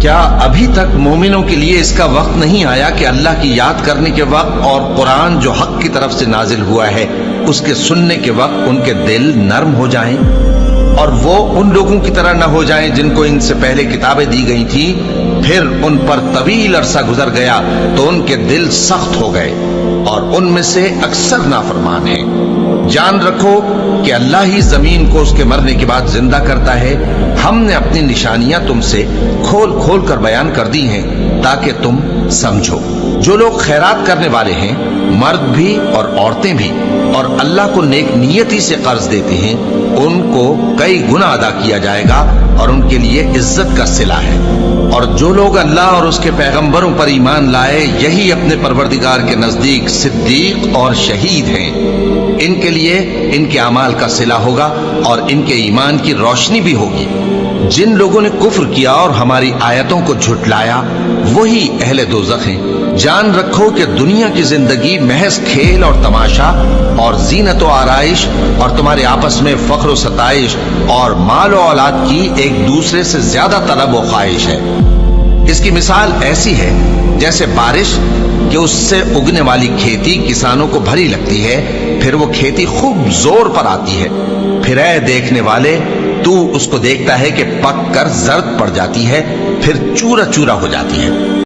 کیا ابھی تک مومنوں کے لیے اس کا وقت نہیں آیا کہ اللہ کی یاد کرنے کے وقت اور قرآن جو حق کی طرف سے نازل ہوا ہے اس کے سننے کے وقت ان کے دل نرم ہو جائیں اور وہ ان لوگوں کی طرح نہ ہو جائیں جن کو ان سے پہلے کتابیں دی گئی تھیں، پھر ان پر طویل عرصہ گزر گیا تو ان کے دل سخت ہو گئے اور ان میں سے اکثر نافرمان ہیں۔ جان رکھو کہ اللہ ہی زمین کو اس کے مرنے کے بعد زندہ کرتا ہے۔ ہم نے اپنی نشانیاں تم سے کھول کھول کر بیان کر دی ہیں تاکہ تم سمجھو۔ جو لوگ خیرات کرنے والے ہیں، مرد بھی اور عورتیں بھی، اور اللہ کو نیک نیتی سے قرض دیتے ہیں، ان کو کئی گنا ادا کیا جائے گا اور ان کے لیے عزت کا صلہ ہے۔ اور جو لوگ اللہ اور اس کے پیغمبروں پر ایمان لائے، یہی اپنے پروردگار کے نزدیک صدیق اور شہید ہیں۔ ان کے لیے ان کے اعمال کا صلہ ہوگا اور ان کے ایمان کی روشنی بھی ہوگی۔ جن لوگوں نے کفر کیا اور ہماری آیتوں کو جھٹلایا، وہی اہل دوزخ ہیں۔ جان رکھو کہ دنیا کی زندگی محض کھیل اور تماشا اور زینت و آرائش اور تمہارے آپس میں فخر و ستائش اور مال و اولاد کی ایک دوسرے سے زیادہ طلب و خواہش ہے۔ اس کی مثال ایسی ہے جیسے بارش کہ اس سے اگنے والی کھیتی کسانوں کو بھری لگتی ہے، پھر وہ کھیتی خوب زور پر آتی ہے، پھر اے دیکھنے والے تو اس کو دیکھتا ہے کہ پک کر زرد پڑ جاتی ہے، پھر چورا چورا ہو جاتی ہے۔